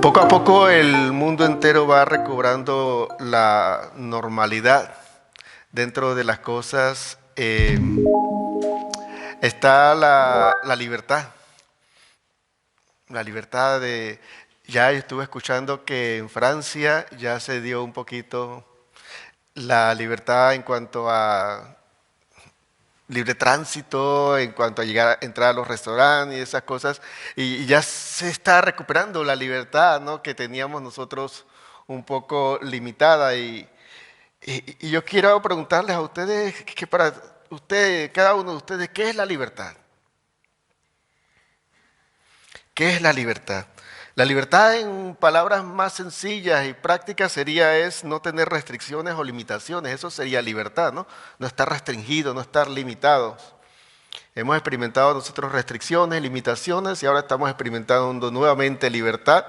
Poco a poco el mundo entero va recobrando la normalidad. Dentro de las cosas está la libertad. La libertad de... Ya estuve escuchando que en Francia ya se dio un poquito la libertad en cuanto a libre tránsito, en cuanto a llegar, entrar a los restaurantes y esas cosas, y ya se está recuperando la libertad, ¿no?, que teníamos nosotros un poco limitada. Y yo quiero preguntarles a ustedes, que para ustedes, cada uno de ustedes, ¿qué es la libertad? ¿Qué es la libertad? La libertad, en palabras más sencillas y prácticas, es no tener restricciones o limitaciones. Eso sería libertad, ¿no? No estar restringido, no estar limitado. Hemos experimentado nosotros restricciones, limitaciones, y ahora estamos experimentando nuevamente libertad.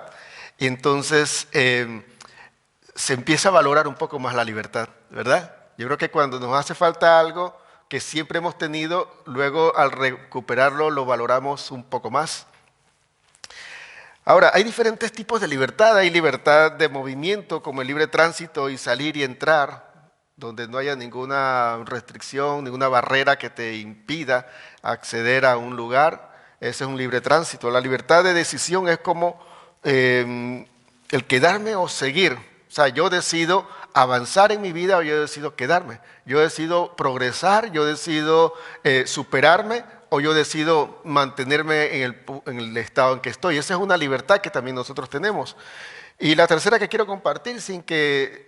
Y entonces se empieza a valorar un poco más la libertad, ¿verdad? Yo creo que cuando nos hace falta algo que siempre hemos tenido, luego al recuperarlo lo valoramos un poco más. Ahora, hay diferentes tipos de libertad. Hay libertad de movimiento, como el libre tránsito y salir y entrar, donde no haya ninguna restricción, ninguna barrera que te impida acceder a un lugar. Ese es un libre tránsito. La libertad de decisión es como el quedarme o seguir. O sea, yo decido avanzar en mi vida o yo decido quedarme. Yo decido progresar, yo decido superarme, o yo decido mantenerme en el estado en que estoy. Esa es una libertad que también nosotros tenemos. Y la tercera que quiero compartir, sin que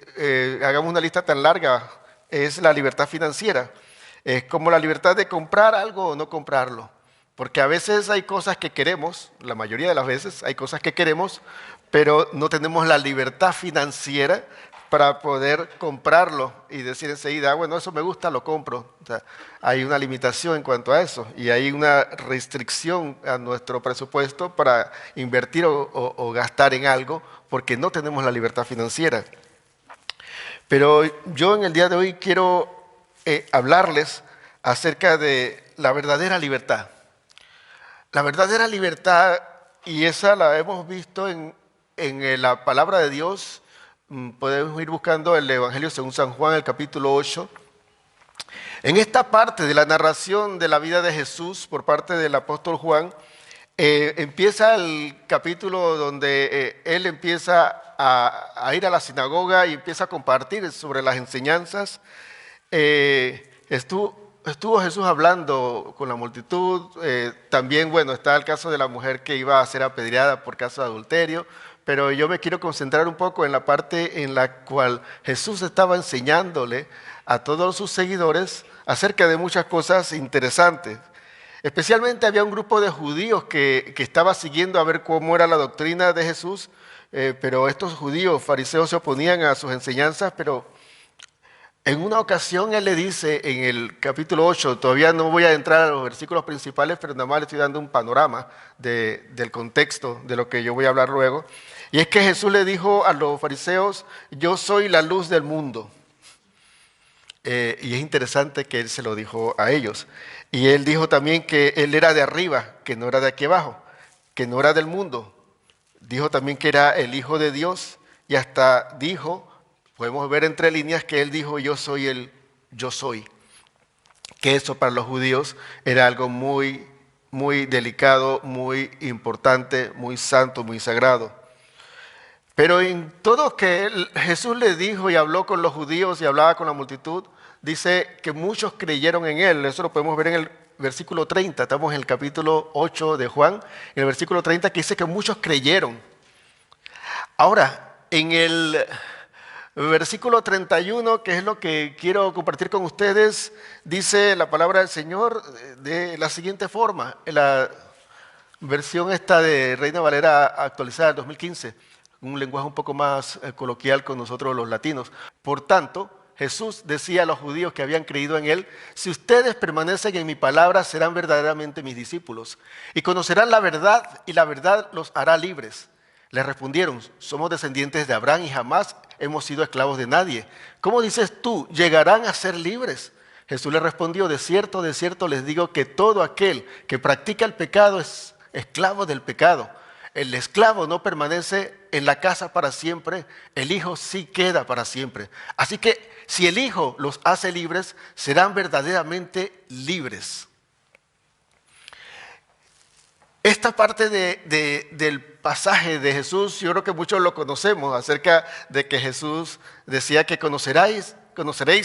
hagamos una lista tan larga, es la libertad financiera. Es como la libertad de comprar algo o no comprarlo. Porque a veces hay cosas que queremos, la mayoría de las veces hay cosas que queremos, pero no tenemos la libertad financiera para poder comprarlo y decir enseguida, bueno, eso me gusta, lo compro. O sea, hay una limitación en cuanto a eso y hay una restricción a nuestro presupuesto para invertir o gastar en algo porque no tenemos la libertad financiera. Pero yo en el día de hoy quiero hablarles acerca de la verdadera libertad. La verdadera libertad, y esa la hemos visto en la palabra de Dios. Podemos ir buscando el Evangelio según San Juan, el capítulo 8. En esta parte de la narración de la vida de Jesús por parte del apóstol Juan, empieza el capítulo donde él empieza a ir a la sinagoga y empieza a compartir sobre las enseñanzas. Estuvo Jesús hablando con la multitud. También, bueno, está el caso de la mujer que iba a ser apedreada por caso de adulterio. Pero yo me quiero concentrar un poco en la parte en la cual Jesús estaba enseñándole a todos sus seguidores acerca de muchas cosas interesantes. Especialmente había un grupo de judíos que estaba siguiendo a ver cómo era la doctrina de Jesús, pero estos judíos fariseos se oponían a sus enseñanzas, pero en una ocasión él le dice en el capítulo 8, todavía no voy a entrar a los versículos principales, pero nada más le estoy dando un panorama del contexto de lo que yo voy a hablar luego. Y es que Jesús le dijo a los fariseos, yo soy la luz del mundo. Y es interesante que él se lo dijo a ellos. Y él dijo también que él era de arriba, que no era de aquí abajo, que no era del mundo. Dijo también que era el Hijo de Dios y hasta dijo, podemos ver entre líneas que él dijo, yo soy el yo soy. Que eso para los judíos era algo muy, muy delicado, muy importante, muy santo, muy sagrado. Pero en todo que Jesús le dijo y habló con los judíos y hablaba con la multitud, dice que muchos creyeron en él. Eso lo podemos ver en el versículo 30. Estamos en el capítulo 8 de Juan, en el versículo 30 que dice que muchos creyeron. Ahora, en el versículo 31, que es lo que quiero compartir con ustedes, dice la palabra del Señor de la siguiente forma. La versión esta de Reina Valera actualizada del 2015. Un lenguaje un poco más coloquial con nosotros los latinos. Por tanto, Jesús decía a los judíos que habían creído en él, si ustedes permanecen en mi palabra, serán verdaderamente mis discípulos y conocerán la verdad y la verdad los hará libres. Le respondieron, somos descendientes de Abraham y jamás hemos sido esclavos de nadie. ¿Cómo dices tú, llegarán a ser libres? Jesús le respondió, de cierto les digo que todo aquel que practica el pecado es esclavo del pecado. El esclavo no permanece en la casa para siempre, el Hijo sí queda para siempre. Así que si el Hijo los hace libres, serán verdaderamente libres. Esta parte del pasaje de Jesús, yo creo que muchos lo conocemos, acerca de que Jesús decía que conoceréis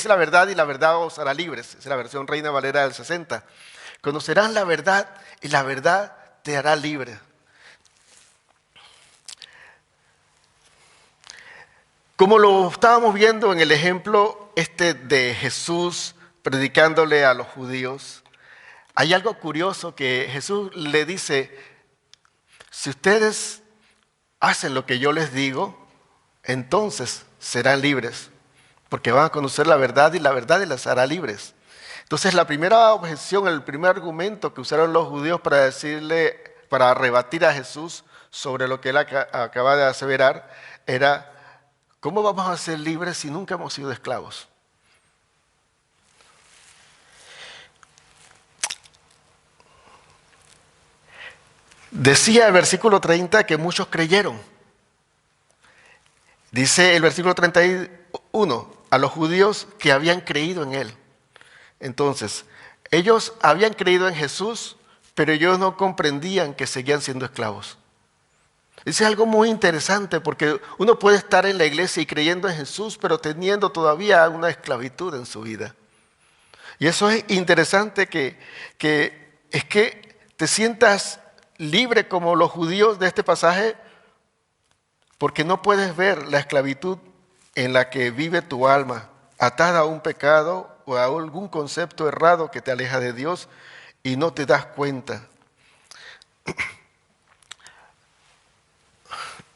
la verdad y la verdad os hará libres. Es la versión Reina Valera del 60. Conocerán la verdad y la verdad te hará libre. Como lo estábamos viendo en el ejemplo de Jesús predicándole a los judíos, hay algo curioso que Jesús le dice, si ustedes hacen lo que yo les digo, entonces serán libres, porque van a conocer la verdad y la verdad les hará libres. Entonces la primera objeción, el primer argumento que usaron los judíos para rebatir a Jesús sobre lo que él acaba de aseverar, era, ¿cómo vamos a ser libres si nunca hemos sido esclavos? Decía el versículo 30 que muchos creyeron. Dice el versículo 31, a los judíos que habían creído en él. Entonces, ellos habían creído en Jesús, pero ellos no comprendían que seguían siendo esclavos. Es algo muy interesante porque uno puede estar en la iglesia y creyendo en Jesús, pero teniendo todavía una esclavitud en su vida. Y eso es interesante que te sientas libre como los judíos de este pasaje, porque no puedes ver la esclavitud en la que vive tu alma, atada a un pecado o a algún concepto errado que te aleja de Dios y no te das cuenta.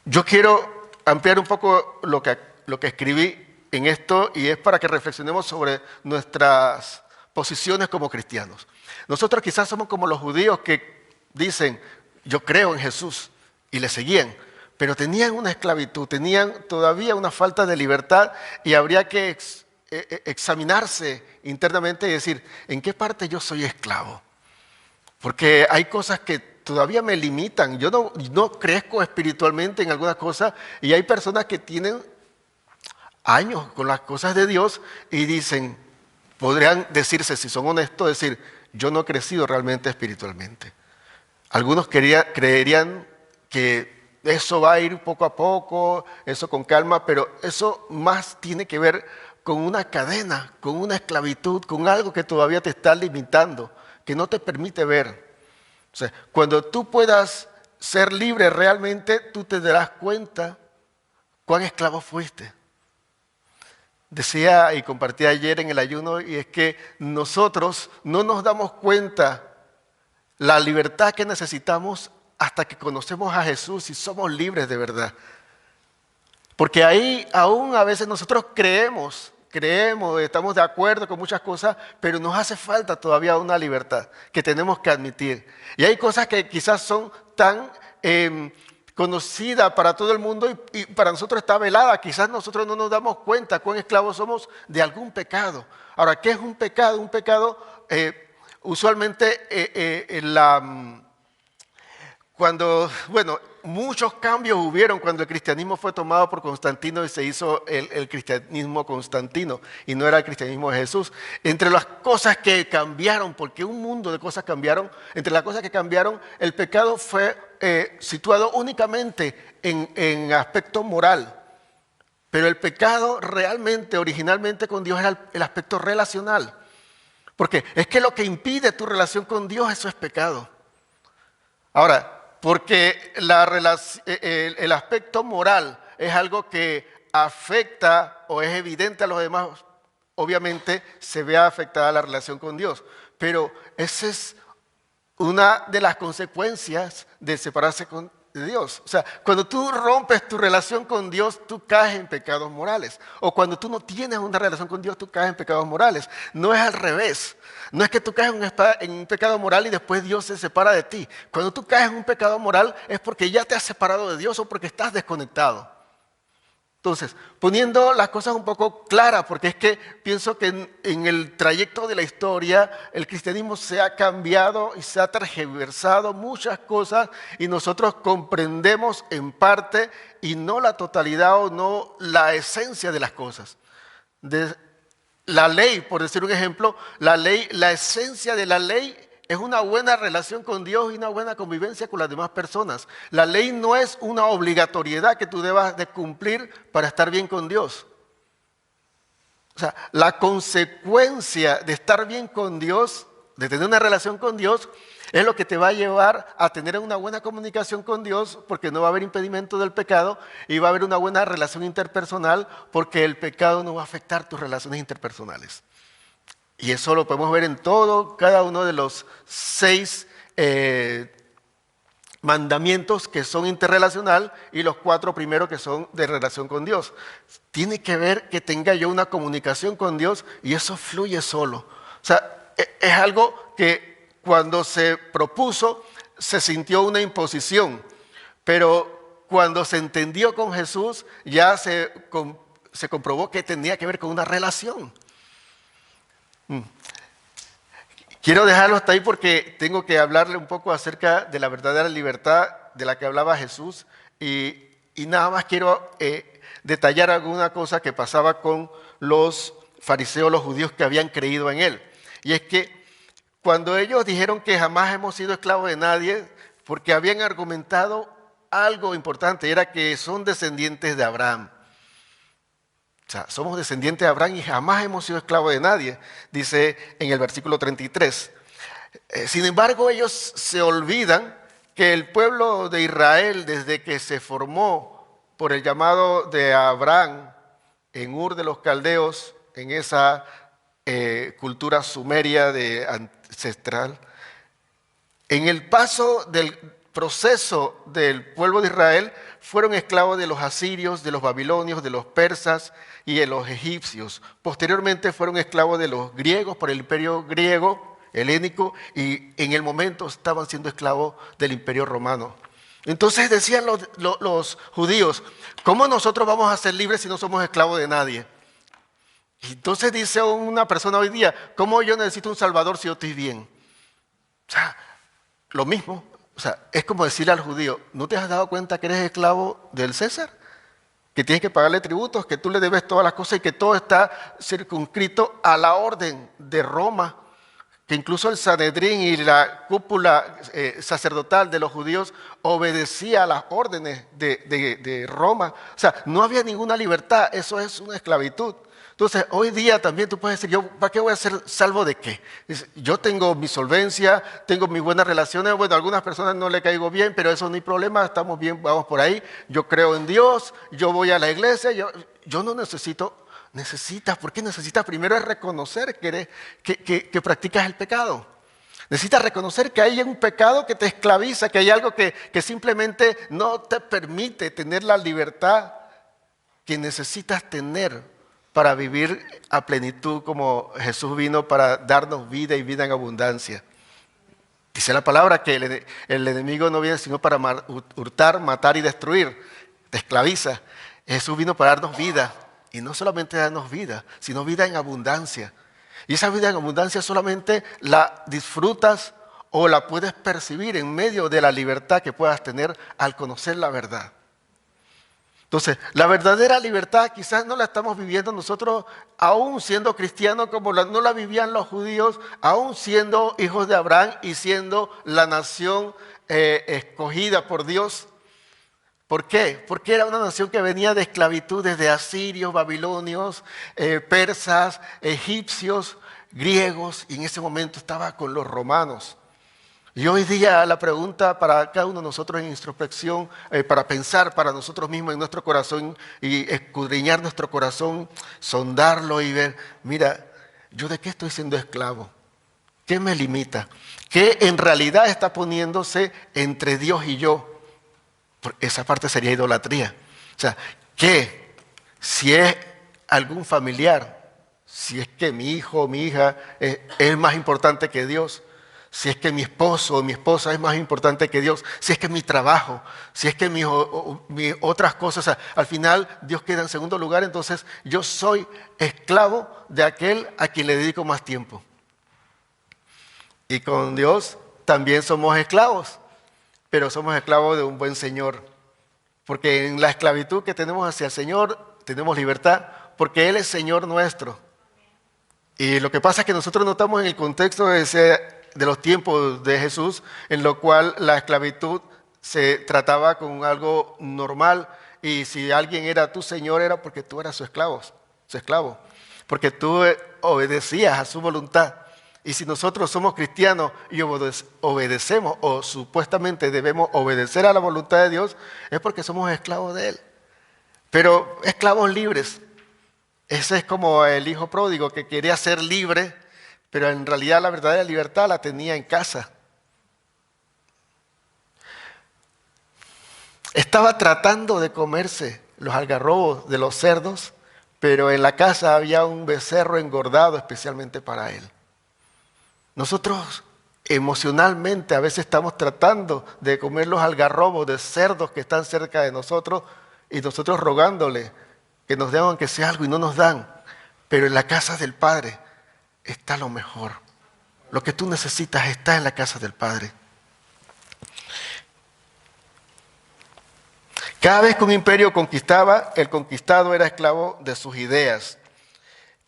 Yo quiero ampliar un poco lo que escribí en esto y es para que reflexionemos sobre nuestras posiciones como cristianos. Nosotros quizás somos como los judíos que dicen, yo creo en Jesús y le seguían, pero tenían una esclavitud, tenían todavía una falta de libertad y habría que examinarse internamente y decir, ¿en qué parte yo soy esclavo? Porque hay cosas que todavía me limitan. Yo no crezco espiritualmente en algunas cosas y hay personas que tienen años con las cosas de Dios y dicen, podrían decirse, si son honestos, decir, yo no he crecido realmente espiritualmente. Algunos creerían que eso va a ir poco a poco, eso con calma, pero eso más tiene que ver con una cadena, con una esclavitud, con algo que todavía te está limitando, que no te permite ver. O sea, cuando tú puedas ser libre realmente, tú te darás cuenta cuán esclavo fuiste. Decía y compartí ayer en el ayuno, y es que nosotros no nos damos cuenta la libertad que necesitamos hasta que conocemos a Jesús y somos libres de verdad. Porque ahí aún a veces nosotros creemos, estamos de acuerdo con muchas cosas, pero nos hace falta todavía una libertad que tenemos que admitir. Y hay cosas que quizás son tan conocidas para todo el mundo y para nosotros está velada. Quizás nosotros no nos damos cuenta cuán esclavos somos de algún pecado. Ahora, ¿qué es un pecado? Un pecado usualmente muchos cambios hubieron cuando el cristianismo fue tomado por Constantino y se hizo el cristianismo constantino y no era el cristianismo de Jesús. Entre las cosas que cambiaron, porque un mundo de cosas cambiaron, entre las cosas que cambiaron, el pecado fue situado únicamente en aspecto moral. Pero el pecado realmente, originalmente con Dios era el aspecto relacional. Porque es que lo que impide tu relación con Dios, eso es pecado. Ahora, porque el aspecto moral es algo que afecta o es evidente a los demás, obviamente se ve afectada la relación con Dios. Pero esa es una de las consecuencias de separarse de Dios. O sea, cuando tú rompes tu relación con Dios, tú caes en pecados morales. O cuando tú no tienes una relación con Dios, tú caes en pecados morales. No es al revés. No es que tú caes en un pecado moral y después Dios se separa de ti. Cuando tú caes en un pecado moral es porque ya te has separado de Dios o porque estás desconectado. Entonces, poniendo las cosas un poco claras, porque es que pienso que en el trayecto de la historia el cristianismo se ha cambiado y se ha tergiversado muchas cosas y nosotros comprendemos en parte y no la totalidad o no la esencia de las cosas. La ley, por decir un ejemplo, la ley, la esencia de la ley es una buena relación con Dios y una buena convivencia con las demás personas. La ley no es una obligatoriedad que tú debas de cumplir para estar bien con Dios. O sea, la consecuencia de estar bien con Dios, de tener una relación con Dios, es lo que te va a llevar a tener una buena comunicación con Dios, porque no va a haber impedimento del pecado y va a haber una buena relación interpersonal, porque el pecado no va a afectar tus relaciones interpersonales. Y eso lo podemos ver en cada uno de los 6 mandamientos que son interrelacional y los 4 primeros que son de relación con Dios. Tiene que ver que tenga yo una comunicación con Dios y eso fluye solo. O sea, es algo que cuando se propuso se sintió una imposición, pero cuando se entendió con Jesús ya se comprobó que tenía que ver con una relación. Quiero dejarlo hasta ahí porque tengo que hablarle un poco acerca de la verdadera libertad de la que hablaba Jesús y nada más quiero detallar alguna cosa que pasaba con los fariseos, los judíos que habían creído en él. Y es que cuando ellos dijeron que jamás hemos sido esclavos de nadie, porque habían argumentado algo importante, era que son descendientes de Abraham. O sea, somos descendientes de Abraham y jamás hemos sido esclavos de nadie, dice en el versículo 33. Sin embargo, ellos se olvidan que el pueblo de Israel, desde que se formó por el llamado de Abraham en Ur de los Caldeos, en esa cultura sumeria ancestral, en el paso del proceso del pueblo de Israel, fueron esclavos de los asirios, de los babilonios, de los persas y de los egipcios. Posteriormente fueron esclavos de los griegos por el imperio griego, helénico, y en el momento estaban siendo esclavos del imperio romano. Entonces decían los judíos, ¿cómo nosotros vamos a ser libres si no somos esclavos de nadie? Y entonces dice una persona hoy día, ¿cómo yo necesito un salvador si yo estoy bien? O sea, lo mismo. O sea, es como decirle al judío, ¿no te has dado cuenta que eres esclavo del César? Que tienes que pagarle tributos, que tú le debes todas las cosas y que todo está circunscrito a la orden de Roma, que incluso el Sanedrín y la cúpula sacerdotal de los judíos obedecía a las órdenes de Roma. O sea, no había ninguna libertad, eso es una esclavitud. Entonces, hoy día también tú puedes decir, ¿yo para qué voy a ser salvo de qué? Yo tengo mi solvencia, tengo mis buenas relaciones, bueno, a algunas personas no le caigo bien, pero eso no hay problema, estamos bien, vamos por ahí. Yo creo en Dios, yo voy a la iglesia, yo no necesito, necesitas, ¿por qué necesitas? Primero es reconocer que practicas el pecado. Necesitas reconocer que hay un pecado que te esclaviza, que hay algo que simplemente no te permite tener la libertad que necesitas tener para vivir a plenitud como Jesús vino para darnos vida y vida en abundancia. Dice la palabra que el enemigo no viene sino para hurtar, matar y destruir. Te esclaviza. Jesús vino para darnos vida. Y no solamente darnos vida, sino vida en abundancia. Y esa vida en abundancia solamente la disfrutas o la puedes percibir en medio de la libertad que puedas tener al conocer la verdad. Entonces, la verdadera libertad quizás no la estamos viviendo nosotros aún siendo cristianos como no la vivían los judíos, aún siendo hijos de Abraham y siendo la nación escogida por Dios. ¿Por qué? Porque era una nación que venía de esclavitud desde asirios, babilonios, persas, egipcios, griegos, y en ese momento estaba con los romanos. Y hoy día la pregunta para cada uno de nosotros en introspección, para pensar para nosotros mismos en nuestro corazón y escudriñar nuestro corazón, sondarlo y ver, mira, ¿yo de qué estoy siendo esclavo? ¿Qué me limita? ¿Qué en realidad está poniéndose entre Dios y yo? Esa parte sería idolatría. O sea, ¿qué? Si es algún familiar, si es que mi hijo o mi hija es más importante que Dios, si es que mi esposo o mi esposa es más importante que Dios, si es que mi trabajo, si es que mis otras cosas, al final Dios queda en segundo lugar, entonces yo soy esclavo de aquel a quien le dedico más tiempo. Y con Dios también somos esclavos, pero somos esclavos de un buen Señor. Porque en la esclavitud que tenemos hacia el Señor tenemos libertad, porque Él es Señor nuestro. Y lo que pasa es que nosotros no estamos en el contexto de los tiempos de Jesús, en lo cual la esclavitud se trataba como algo normal, y si alguien era tu Señor era porque tú eras su esclavo, porque tú obedecías a su voluntad. Y si nosotros somos cristianos y obedecemos o supuestamente debemos obedecer a la voluntad de Dios, es porque somos esclavos de Él. Pero esclavos libres. Ese es como el hijo pródigo que quería ser libre, pero en realidad la verdadera libertad la tenía en casa. Estaba tratando de comerse los algarrobos de los cerdos, pero en la casa había un becerro engordado especialmente para él. Nosotros emocionalmente a veces estamos tratando de comer los algarrobos de cerdos que están cerca de nosotros y nosotros rogándole que nos den aunque sea algo y no nos dan. Pero en la casa del Padre está lo mejor. Lo que tú necesitas está en la casa del Padre. Cada vez que un imperio conquistaba, el conquistado era esclavo de sus ideas.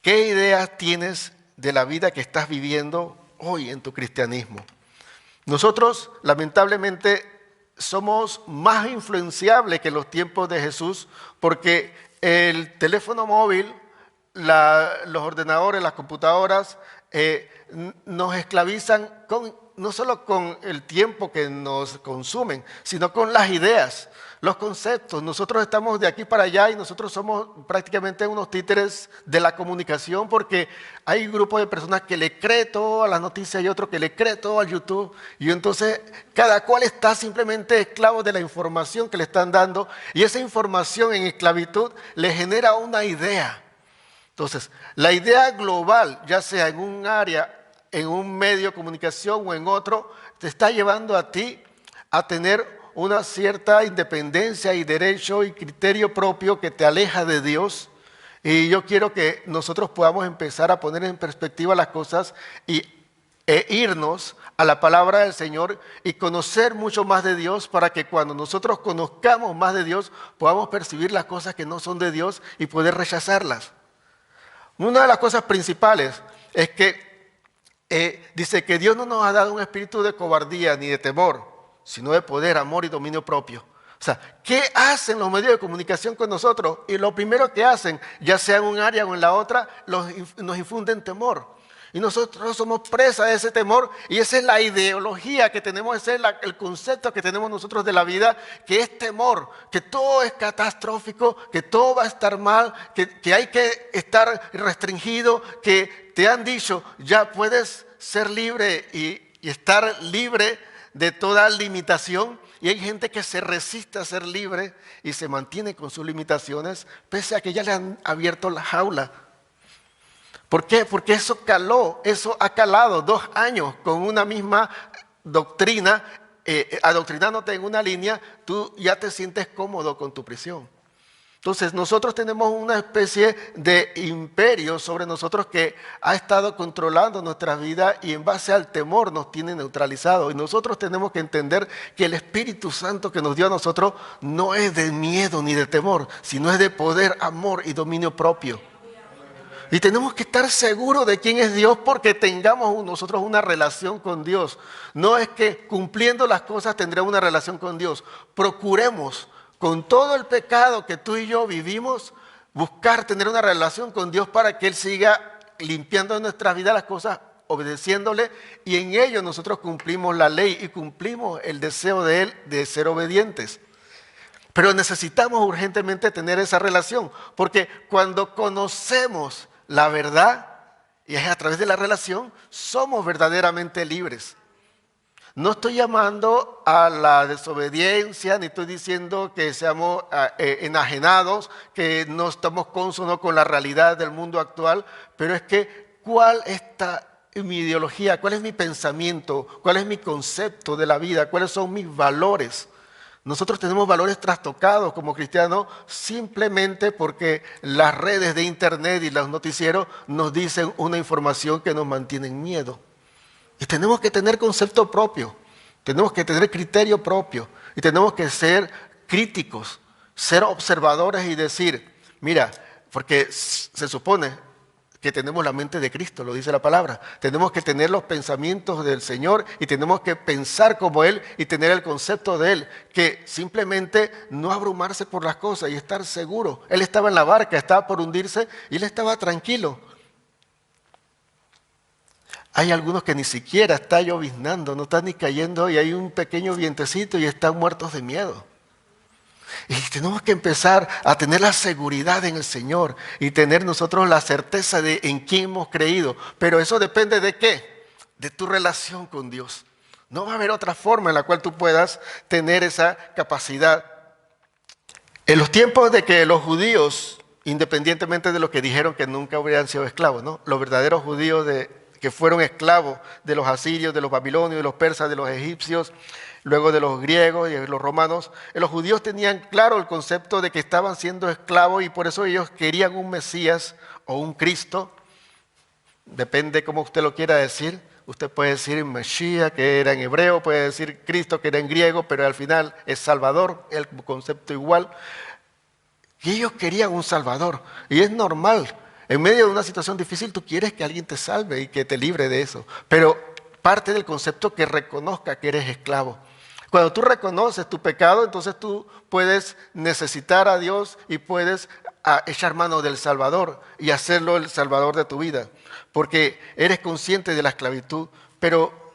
¿Qué ideas tienes de la vida que estás viviendo hoy en tu cristianismo? Nosotros, lamentablemente, somos más influenciables que en los tiempos de Jesús, porque el teléfono móvil, los ordenadores, las computadoras, nos esclavizan no solo con el tiempo que nos consumen, sino con las ideas, los conceptos. Nosotros estamos de aquí para allá y nosotros somos prácticamente unos títeres de la comunicación, porque hay un grupo de personas que le cree todo a las noticias y otro que le cree todo al YouTube, y entonces cada cual está simplemente esclavo de la información que le están dando, y esa información en esclavitud le genera una idea. Entonces, la idea global, ya sea en un área, en un medio de comunicación o en otro, te está llevando a ti a tener una cierta independencia y derecho y criterio propio que te aleja de Dios. Y yo quiero que nosotros podamos empezar a poner en perspectiva las cosas e irnos a la palabra del Señor y conocer mucho más de Dios, para que cuando nosotros conozcamos más de Dios podamos percibir las cosas que no son de Dios y poder rechazarlas. Una de las cosas principales es que dice que Dios no nos ha dado un espíritu de cobardía ni de temor, sino de poder, amor y dominio propio. O sea, ¿qué hacen los medios de comunicación con nosotros? Y lo primero que hacen, ya sea en un área o en la otra, nos infunden temor. Y nosotros somos presa de ese temor, y esa es la ideología que tenemos, ese es el concepto que tenemos nosotros de la vida, que es temor, que todo es catastrófico, que todo va a estar mal, que hay que estar restringido, que te han dicho, ya puedes ser libre y estar libre de toda limitación. Y hay gente que se resiste a ser libre y se mantiene con sus limitaciones, pese a que ya le han abierto la jaula. ¿Por qué? Porque eso ha calado 2 años con una misma doctrina, adoctrinándote en una línea, tú ya te sientes cómodo con tu prisión. Entonces nosotros tenemos una especie de imperio sobre nosotros que ha estado controlando nuestra vida, y en base al temor nos tiene neutralizados. Y nosotros tenemos que entender que el Espíritu Santo que nos dio a nosotros no es de miedo ni de temor, sino es de poder, amor y dominio propio. Y tenemos que estar seguros de quién es Dios, porque tengamos nosotros una relación con Dios. No es que cumpliendo las cosas tendremos una relación con Dios. Procuremos, con todo el pecado que tú y yo vivimos, buscar tener una relación con Dios para que Él siga limpiando en nuestra vida las cosas, obedeciéndole, y en ello nosotros cumplimos la ley y cumplimos el deseo de Él de ser obedientes. Pero necesitamos urgentemente tener esa relación, porque cuando conocemos la verdad, y es a través de la relación, somos verdaderamente libres. No estoy llamando a la desobediencia, ni estoy diciendo que seamos enajenados, que no estamos cónsonos con la realidad del mundo actual, pero es que ¿cuál mi ideología? ¿Cuál es mi pensamiento? ¿Cuál es mi concepto de la vida? ¿Cuáles son mis valores? Nosotros tenemos valores trastocados como cristianos simplemente porque las redes de internet y los noticieros nos dicen una información que nos mantiene en miedo. Y tenemos que tener concepto propio, tenemos que tener criterio propio y tenemos que ser críticos, ser observadores y decir, mira, porque se supone que tenemos la mente de Cristo, lo dice la palabra. Tenemos que tener los pensamientos del Señor y tenemos que pensar como Él y tener el concepto de Él, que simplemente no abrumarse por las cosas y estar seguro. Él estaba en la barca, estaba por hundirse y Él estaba tranquilo. Hay algunos que ni siquiera está lloviznando, no está ni cayendo y hay un pequeño vientecito y están muertos de miedo. Y tenemos que empezar a tener la seguridad en el Señor y tener nosotros la certeza de en quién hemos creído. Pero eso depende de qué, de tu relación con Dios. No va a haber otra forma en la cual tú puedas tener esa capacidad. En los tiempos de que los judíos, independientemente de lo que dijeron que nunca hubieran sido esclavos, ¿no? Los verdaderos judíos que fueron esclavos de los asirios, de los babilonios, de los persas, de los egipcios, luego de los griegos y de los romanos, los judíos tenían claro el concepto de que estaban siendo esclavos y por eso ellos querían un Mesías o un Cristo, depende cómo usted lo quiera decir. Usted puede decir Mesías, que era en hebreo, puede decir Cristo, que era en griego, pero al final es Salvador, el concepto igual. Y ellos querían un Salvador, y es normal. En medio de una situación difícil, tú quieres que alguien te salve y que te libre de eso, pero parte del concepto que reconozca que eres esclavo. Cuando tú reconoces tu pecado, entonces tú puedes necesitar a Dios y puedes echar mano del Salvador y hacerlo el Salvador de tu vida, porque eres consciente de la esclavitud. Pero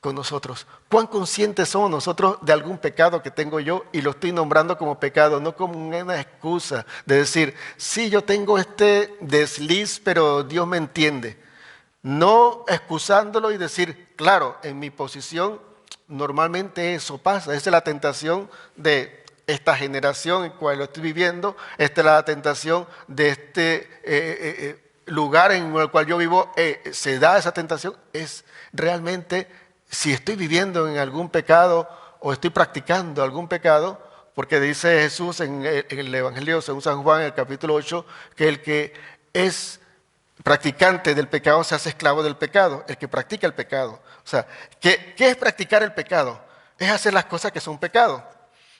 con nosotros, ¿cuán conscientes somos nosotros de algún pecado que tengo yo? Y lo estoy nombrando como pecado, no como una excusa de decir, sí, yo tengo este desliz, pero Dios me entiende. No excusándolo y decir, claro, en mi posición normalmente eso pasa. Esa es la tentación de esta generación en la cual lo estoy viviendo. Esta es la tentación de este lugar en el cual yo vivo. Se da esa tentación. Es realmente, si estoy viviendo en algún pecado o estoy practicando algún pecado, porque dice Jesús en el Evangelio según San Juan, en el capítulo 8, que el que es practicante del pecado se hace esclavo del pecado, el que practica el pecado. O sea, ¿qué es practicar el pecado? Es hacer las cosas que son pecado.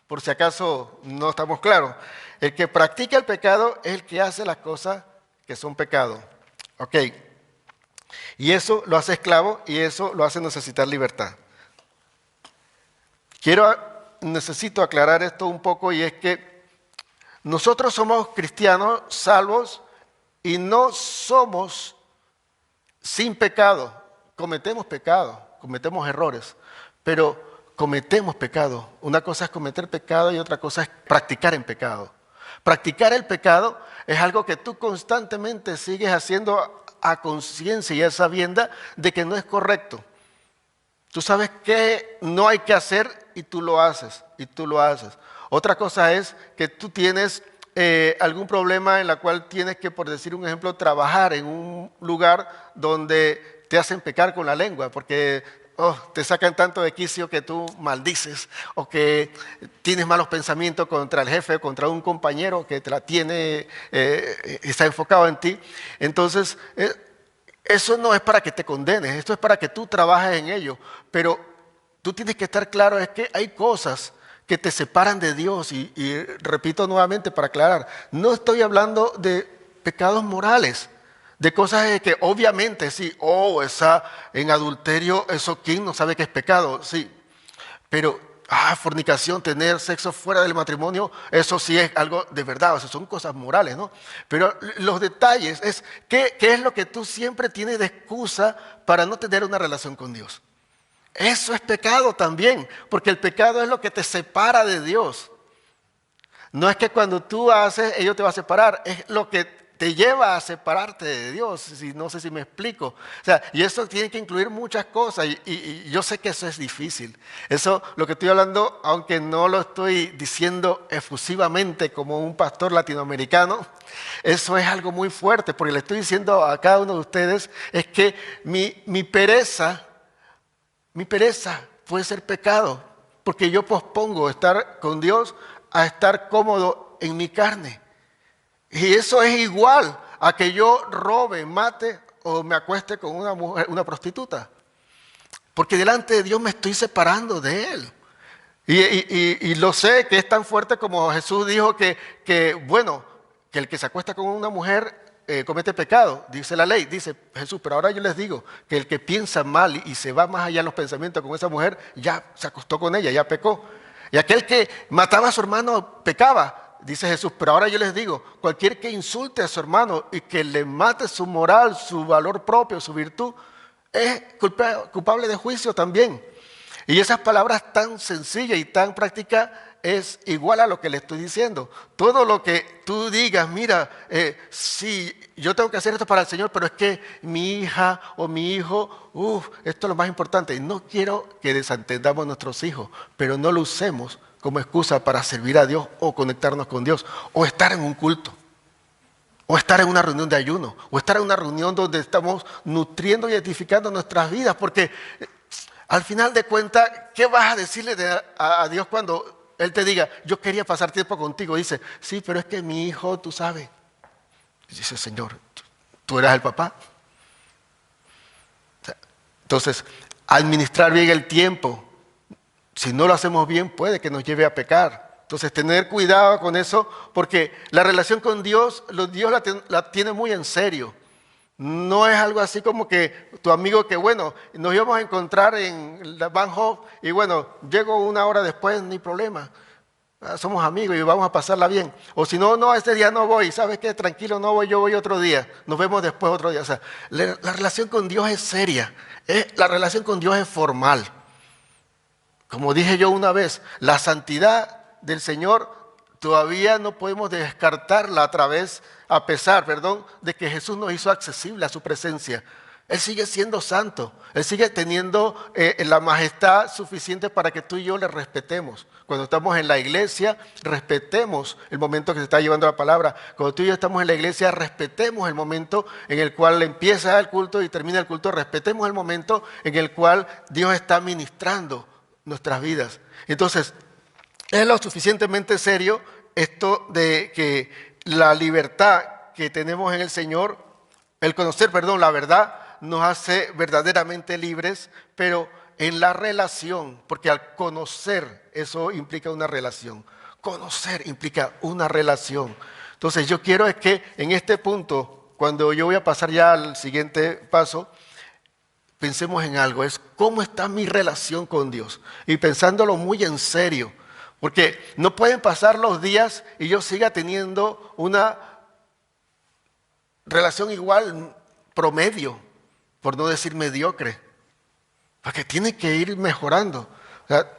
Por si acaso no estamos claros. El que practica el pecado es el que hace las cosas que son pecado. Ok. Y eso lo hace esclavo y eso lo hace necesitar libertad. Necesito aclarar esto un poco y es que nosotros somos cristianos salvos y no somos sin pecado. Cometemos pecado, cometemos errores, pero cometemos pecado. Una cosa es cometer pecado y otra cosa es practicar en pecado. Practicar el pecado es algo que tú constantemente sigues haciendo a conciencia y a sabienda de que no es correcto. Tú sabes que no hay que hacer y tú lo haces, y tú lo haces. Otra cosa es que tú tienes algún problema en la cual tienes que, por decir un ejemplo, trabajar en un lugar donde te hacen pecar con la lengua, porque te sacan tanto de quicio que tú maldices, o que tienes malos pensamientos contra el jefe, contra un compañero que te la tiene, está enfocado en ti. Entonces, eso no es para que te condenes, esto es para que tú trabajes en ello, pero tú tienes que estar claro, es que hay cosas que te separan de Dios y repito nuevamente para aclarar, no estoy hablando de pecados morales, de cosas que obviamente sí, esa en adulterio, eso quién no sabe que es pecado, sí, pero fornicación, tener sexo fuera del matrimonio, eso sí es algo de verdad, o sea, son cosas morales, ¿no? Pero los detalles es, ¿qué es lo que tú siempre tienes de excusa para no tener una relación con Dios? Eso es pecado también, porque el pecado es lo que te separa de Dios. No es que cuando tú haces, ellos te va a separar, es lo que te lleva a separarte de Dios, si no sé si me explico. O sea, y eso tiene que incluir muchas cosas y yo sé que eso es difícil. Eso, lo que estoy hablando, aunque no lo estoy diciendo efusivamente como un pastor latinoamericano, eso es algo muy fuerte, porque le estoy diciendo a cada uno de ustedes es que mi pereza puede ser pecado, porque yo pospongo estar con Dios a estar cómodo en mi carne. Y eso es igual a que yo robe, mate o me acueste con una mujer, una prostituta. Porque delante de Dios me estoy separando de Él. Y lo sé que es tan fuerte como Jesús dijo bueno, que el que se acuesta con una mujer comete pecado, dice la ley, dice Jesús, pero ahora yo les digo que el que piensa mal y se va más allá en los pensamientos con esa mujer, ya se acostó con ella, ya pecó. Y aquel que mataba a su hermano pecaba. Dice Jesús, pero ahora yo les digo, cualquier que insulte a su hermano y que le mate su moral, su valor propio, su virtud, es culpable de juicio también. Y esas palabras tan sencillas y tan prácticas es igual a lo que le estoy diciendo. Todo lo que tú digas, mira, sí, yo tengo que hacer esto para el Señor, pero es que mi hija o mi hijo, esto es lo más importante. Y no quiero que desentendamos a nuestros hijos, pero no lo usemos como excusa para servir a Dios o conectarnos con Dios o estar en un culto. O estar en una reunión de ayuno, o estar en una reunión donde estamos nutriendo y edificando nuestras vidas, porque al final de cuentas, ¿qué vas a decirle a Dios cuando Él te diga, yo quería pasar tiempo contigo? Dice, sí, pero es que mi hijo, tú sabes. Y dice, Señor, ¿tú eras el papá? Entonces, administrar bien el tiempo, si no lo hacemos bien, puede que nos lleve a pecar. Entonces, tener cuidado con eso, porque la relación con Dios, Dios la tiene muy en serio. No es algo así como que tu amigo que, bueno, nos íbamos a encontrar en la Van Hof y bueno, llego una hora después, ni problema. Somos amigos y vamos a pasarla bien. O si no, no, este día no voy, ¿sabes qué? Tranquilo, no voy, yo voy otro día. Nos vemos después otro día. O sea, la relación con Dios es seria, la relación con Dios es formal. Como dije yo una vez, la santidad del Señor todavía no podemos descartarla a pesar, de que Jesús nos hizo accesible a su presencia. Él sigue siendo santo, Él sigue teniendo la majestad suficiente para que tú y yo le respetemos. Cuando estamos en la iglesia, respetemos el momento que se está llevando la palabra. Cuando tú y yo estamos en la iglesia, respetemos el momento en el cual empieza el culto y termina el culto. Respetemos el momento en el cual Dios está ministrando nuestras vidas. Entonces, es lo suficientemente serio esto de que la libertad que tenemos en el Señor, el conocer, la verdad, nos hace verdaderamente libres, pero en la relación, porque al conocer, eso implica una relación. Conocer implica una relación. Entonces, yo quiero es que en este punto, cuando yo voy a pasar ya al siguiente paso, pensemos en algo, es cómo está mi relación con Dios. Y pensándolo muy en serio, porque no pueden pasar los días y yo siga teniendo una relación igual, promedio, por no decir mediocre, porque tiene que ir mejorando. O sea,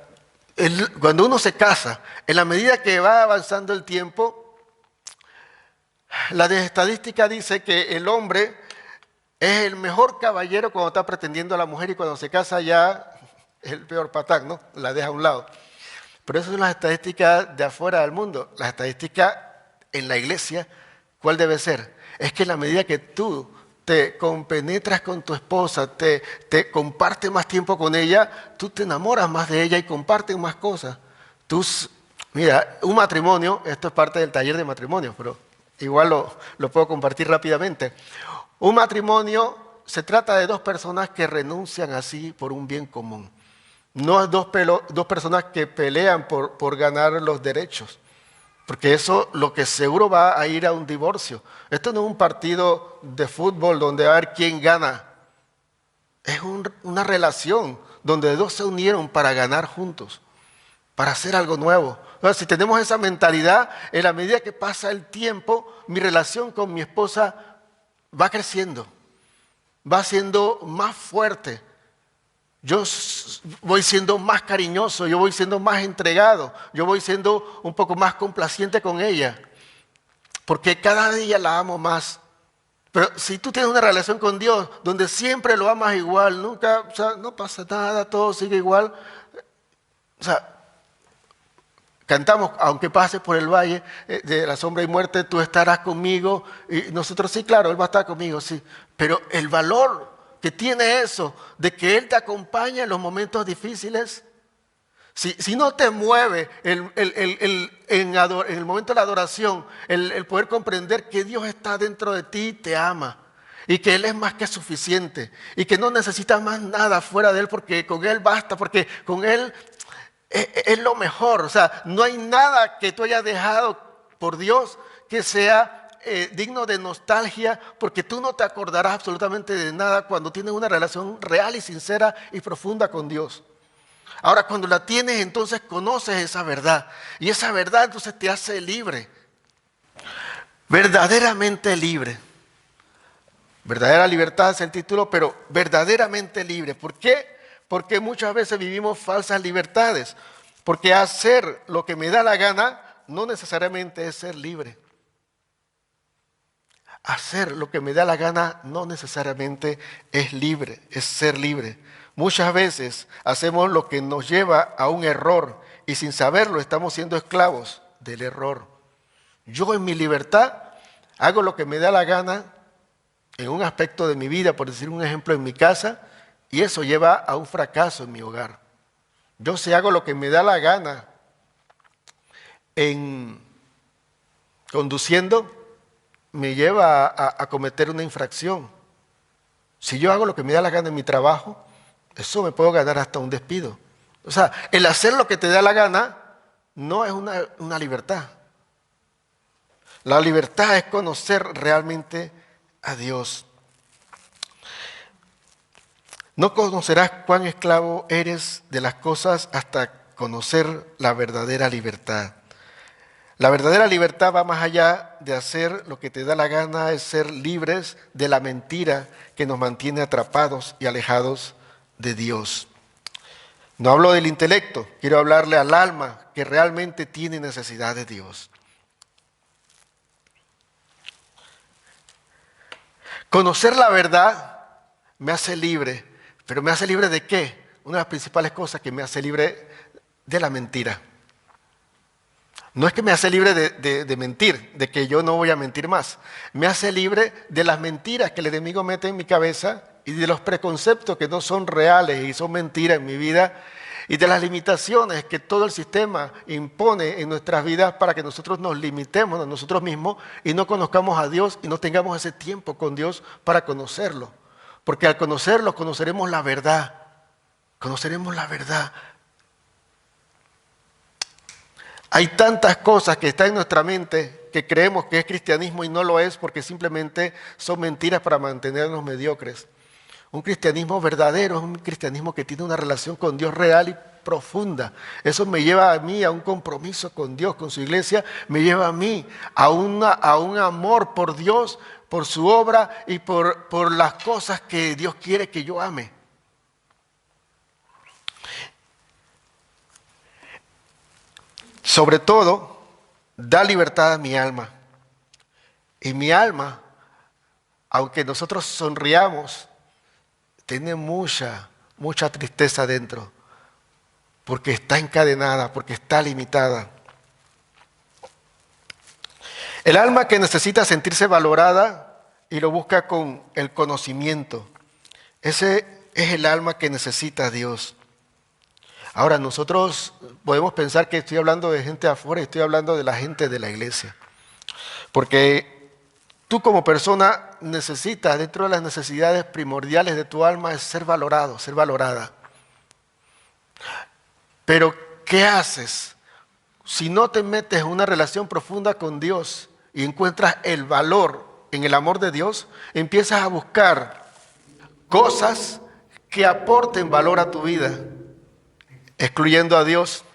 cuando uno se casa, en la medida que va avanzando el tiempo, la estadística dice que el hombre es el mejor caballero cuando está pretendiendo a la mujer y cuando se casa ya es el peor patán, ¿no? La deja a un lado. Pero esas son las estadísticas de afuera del mundo. Las estadísticas en la iglesia, ¿cuál debe ser? Es que en la medida que tú te compenetras con tu esposa, te compartes más tiempo con ella, tú te enamoras más de ella y comparten más cosas. Mira, un matrimonio, esto es parte del taller de matrimonio, pero igual lo puedo compartir rápidamente. Un matrimonio se trata de dos personas que renuncian así por un bien común. No es dos personas que pelean por ganar los derechos, porque eso lo que seguro va a ir a un divorcio. Esto no es un partido de fútbol donde a ver quién gana. Es una relación donde dos se unieron para ganar juntos, para hacer algo nuevo. Entonces, si tenemos esa mentalidad, en la medida que pasa el tiempo, mi relación con mi esposa va creciendo, va siendo más fuerte. Yo voy siendo más cariñoso, yo voy siendo más entregado, yo voy siendo un poco más complaciente con ella. porque cada día la amo más. Pero si tú tienes una relación con Dios donde siempre lo amas igual, nunca, o sea, no pasa nada, todo sigue igual. O sea, cantamos, aunque pases por el valle de la sombra y muerte, tú estarás conmigo. Y nosotros sí, claro, Él va a estar conmigo, sí. Pero el valor que tiene eso, de que Él te acompaña en los momentos difíciles, si no te mueve en el momento de la adoración, el poder comprender que Dios está dentro de ti y te ama, y que Él es más que suficiente, y que no necesitas más nada fuera de Él, porque con Él basta, porque con Él es lo mejor. O sea, no hay nada que tú hayas dejado por Dios que sea digno de nostalgia, porque tú no te acordarás absolutamente de nada cuando tienes una relación real y sincera y profunda con Dios. Ahora, cuando la tienes, entonces conoces esa verdad. Y esa verdad entonces te hace libre. Verdaderamente libre. Verdadera libertad es el título, pero verdaderamente libre. ¿Por qué? Porque muchas veces vivimos falsas libertades. Porque hacer lo que me da la gana no necesariamente es ser libre. Hacer lo que me da la gana no necesariamente es libre, es ser libre. Muchas veces hacemos lo que nos lleva a un error y sin saberlo estamos siendo esclavos del error. Yo en mi libertad hago lo que me da la gana en un aspecto de mi vida, por decir un ejemplo, en mi casa, y eso lleva a un fracaso en mi hogar. Yo si hago lo que me da la gana en conduciendo, me lleva a cometer una infracción. Si yo hago lo que me da la gana en mi trabajo, eso me puedo ganar hasta un despido. O sea, el hacer lo que te da la gana no es una libertad. La libertad es conocer realmente a Dios. No conocerás cuán esclavo eres de las cosas hasta conocer la verdadera libertad. La verdadera libertad va más allá de hacer lo que te da la gana, es ser libres de la mentira que nos mantiene atrapados y alejados de Dios. No hablo del intelecto, quiero hablarle al alma que realmente tiene necesidad de Dios. Conocer la verdad me hace libre, pero ¿me hace libre de qué? Una de las principales cosas que me hace libre de la mentira. No es que me hace libre de mentir, de que yo no voy a mentir más. Me hace libre de las mentiras que el enemigo mete en mi cabeza y de los preconceptos que no son reales y son mentiras en mi vida y de las limitaciones que todo el sistema impone en nuestras vidas para que nosotros nos limitemos a nosotros mismos y no conozcamos a Dios y no tengamos ese tiempo con Dios para conocerlo. Porque al conocerlo conoceremos la verdad. Conoceremos la verdad. Hay tantas cosas que están en nuestra mente que creemos que es cristianismo y no lo es porque simplemente son mentiras para mantenernos mediocres. Un cristianismo verdadero es un cristianismo que tiene una relación con Dios real y profunda. Eso me lleva a mí a un compromiso con Dios, con su iglesia, me lleva a mí a un amor por Dios, por su obra y por las cosas que Dios quiere que yo ame. Sobre todo, da libertad a mi alma. Y mi alma, aunque nosotros sonriamos, tiene mucha tristeza dentro, porque está encadenada, porque está limitada. El alma que necesita sentirse valorada y lo busca con el conocimiento. Ese es el alma que necesita a Dios. Ahora, nosotros podemos pensar que estoy hablando de gente afuera y estoy hablando de la gente de la iglesia. Porque tú como persona necesitas, dentro de las necesidades primordiales de tu alma, es ser valorado, ser valorada. Pero, ¿qué haces si no te metes en una relación profunda con Dios y encuentras el valor en el amor de Dios? Empiezas a buscar cosas que aporten valor a tu vida, excluyendo a Dios.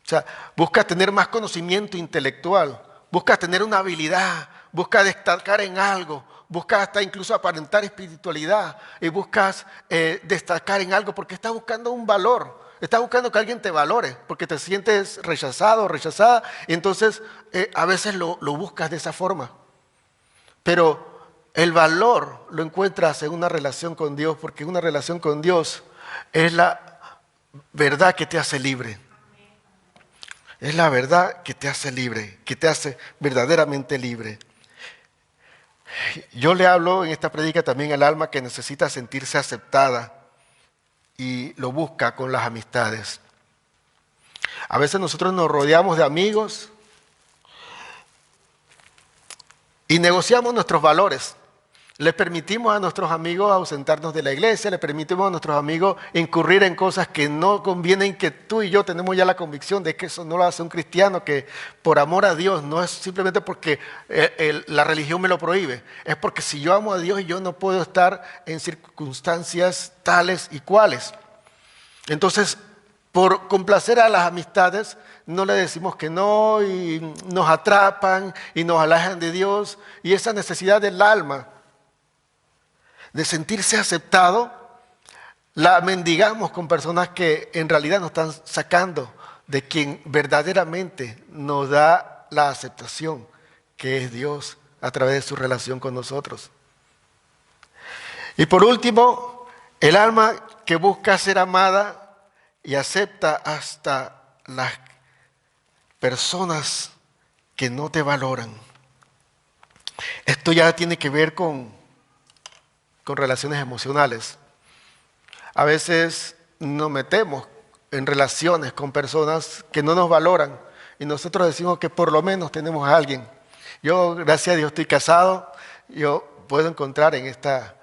O sea, buscas tener más conocimiento intelectual, buscas tener una habilidad, buscas destacar en algo, buscas hasta incluso aparentar espiritualidad y buscas destacar en algo porque estás buscando un valor. Estás buscando que alguien te valore porque te sientes rechazado o rechazada. Y entonces a veces lo buscas de esa forma. Pero el valor lo encuentras en una relación con Dios, porque una relación con Dios es la verdad que te hace libre. Es la verdad que te hace libre, que te hace verdaderamente libre. Yo le hablo en esta prédica también al alma que necesita sentirse aceptada y lo busca con las amistades. A veces nosotros nos rodeamos de amigos y negociamos nuestros valores. Le permitimos a nuestros amigos ausentarnos de la iglesia, le permitimos a nuestros amigos incurrir en cosas que no convienen, que tú y yo tenemos ya la convicción de que eso no lo hace un cristiano, que por amor a Dios, no es simplemente porque la religión me lo prohíbe, es porque si yo amo a Dios yo no puedo estar en circunstancias tales y cuales. Entonces, por complacer a las amistades, no le decimos que no y nos atrapan y nos alejan de Dios, y esa necesidad del alma de sentirse aceptado, la mendigamos con personas que en realidad nos están sacando de quien verdaderamente nos da la aceptación, que es Dios, a través de su relación con nosotros. Y por último, el alma que busca ser amada y acepta hasta las personas que no te valoran. Esto ya tiene que ver con relaciones emocionales. A veces nos metemos en relaciones con personas que no nos valoran y nosotros decimos que por lo menos tenemos a alguien. Yo, gracias a Dios, estoy casado. Yo puedo encontrar en esta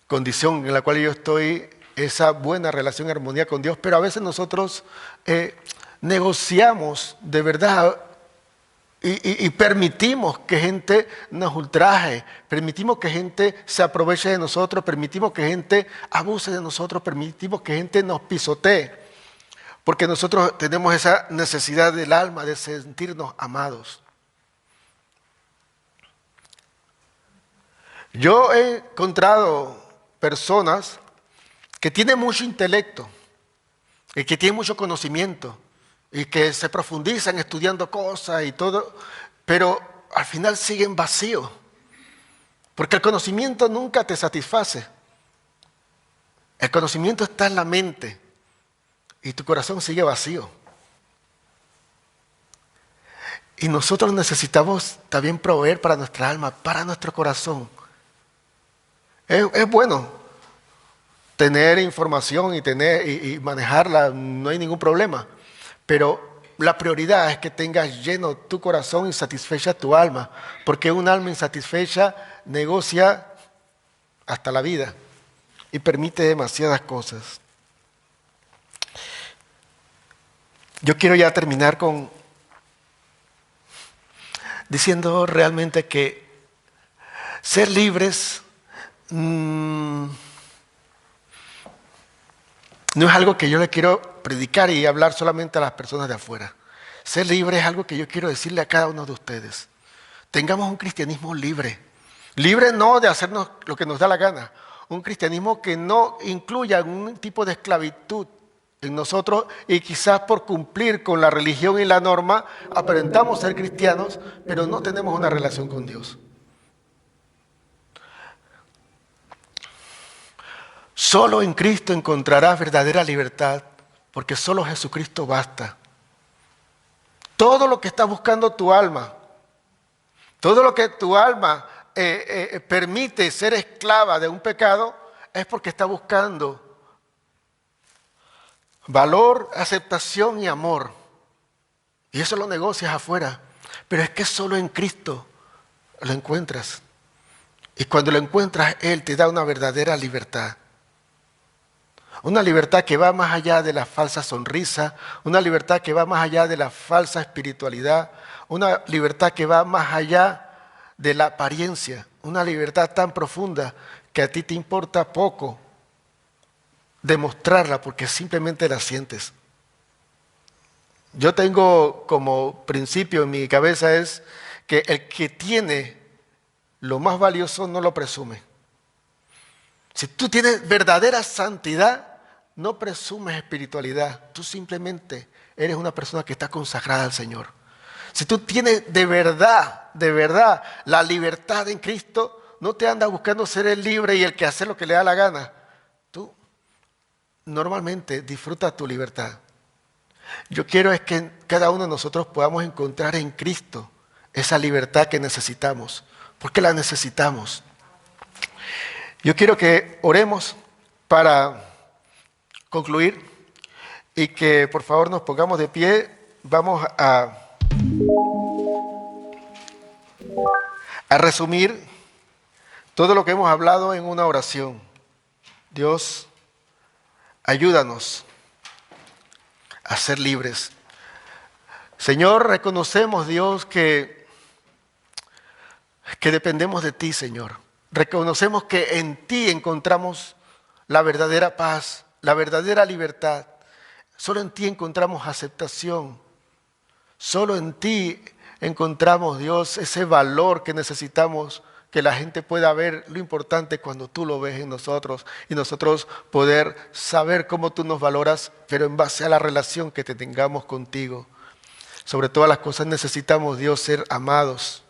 condición en la cual yo estoy esa buena relación y armonía con Dios, pero a veces nosotros negociamos de verdad y permitimos que gente nos ultraje, permitimos que gente se aproveche de nosotros, permitimos que gente abuse de nosotros, permitimos que gente nos pisotee, porque nosotros tenemos esa necesidad del alma de sentirnos amados. Yo he encontrado personas que tienen mucho intelecto y que tienen mucho conocimiento y que se profundizan estudiando cosas y todo, pero al final siguen vacíos, porque el conocimiento nunca te satisface. El conocimiento está en la mente y tu corazón sigue vacío. Y nosotros necesitamos también proveer para nuestra alma, para nuestro corazón. Es bueno tener información y manejarla, no hay ningún problema. Pero la prioridad es que tengas lleno tu corazón y satisfecha tu alma, porque un alma insatisfecha negocia hasta la vida y permite demasiadas cosas. Yo quiero ya terminar diciendo realmente que ser libres no es algo que yo le quiero predicar y hablar solamente a las personas de afuera. Ser libre es algo que yo quiero decirle a cada uno de ustedes. Tengamos un cristianismo libre. Libre no de hacernos lo que nos da la gana. Un cristianismo que no incluya un tipo de esclavitud en nosotros y quizás por cumplir con la religión y la norma aparentamos ser cristianos, pero no tenemos una relación con Dios. Solo en Cristo encontrarás verdadera libertad, porque solo Jesucristo basta. Todo lo que está buscando tu alma, todo lo que tu alma permite ser esclava de un pecado, es porque está buscando valor, aceptación y amor. Y eso lo negocias afuera. Pero es que solo en Cristo lo encuentras. Y cuando lo encuentras, Él te da una verdadera libertad. Una libertad que va más allá de la falsa sonrisa, una libertad que va más allá de la falsa espiritualidad, una libertad que va más allá de la apariencia, una libertad tan profunda que a ti te importa poco demostrarla porque simplemente la sientes. Yo tengo como principio en mi cabeza es que el que tiene lo más valioso no lo presume. Si tú tienes verdadera santidad, no presumes espiritualidad, tú simplemente eres una persona que está consagrada al Señor. Si tú tienes de verdad, la libertad en Cristo, no te andas buscando ser el libre y el que hace lo que le da la gana. Tú normalmente disfrutas tu libertad. Yo quiero es que cada uno de nosotros podamos encontrar en Cristo esa libertad que necesitamos, porque la necesitamos. Yo quiero que oremos para concluir y que por favor nos pongamos de pie. Vamos a resumir todo lo que hemos hablado en una oración. Dios, ayúdanos a ser libres. Señor, reconocemos, Dios, que dependemos de ti, Señor. Reconocemos que en ti encontramos la verdadera paz, la verdadera libertad. Solo en ti encontramos aceptación. Solo en ti encontramos, Dios, ese valor que necesitamos, que la gente pueda ver lo importante cuando tú lo ves en nosotros y nosotros poder saber cómo tú nos valoras, pero en base a la relación que te tengamos contigo. Sobre todas las cosas necesitamos, Dios, ser amados,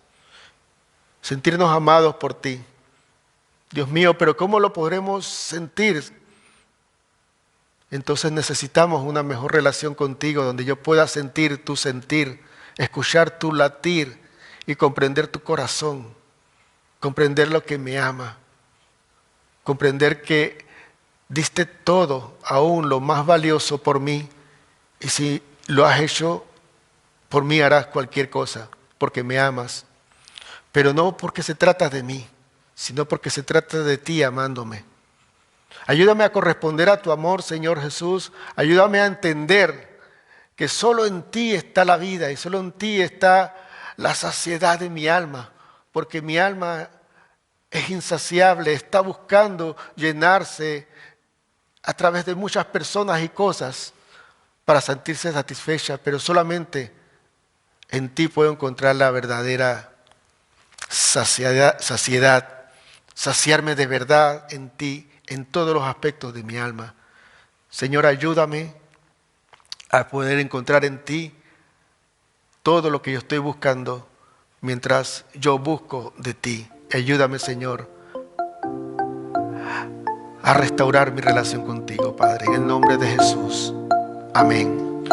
sentirnos amados por ti. Dios mío, pero ¿cómo lo podremos sentir? Entonces necesitamos una mejor relación contigo, donde yo pueda sentir tu sentir, escuchar tu latir y comprender tu corazón, comprender lo que me ama, comprender que diste todo, aún lo más valioso por mí, y si lo has hecho, por mí harás cualquier cosa, porque me amas, pero no porque se trata de mí, sino porque se trata de ti amándome. Ayúdame a corresponder a tu amor, Señor Jesús. Ayúdame a entender que solo en ti está la vida y solo en ti está la saciedad de mi alma, porque mi alma es insaciable, está buscando llenarse a través de muchas personas y cosas para sentirse satisfecha, pero solamente en ti puedo encontrar la verdadera saciedad, saciarme de verdad en ti, en todos los aspectos de mi alma. Señor, ayúdame a poder encontrar en ti todo lo que yo estoy buscando mientras yo busco de ti. Ayúdame, Señor, a restaurar mi relación contigo, Padre, en el nombre de Jesús. Amén.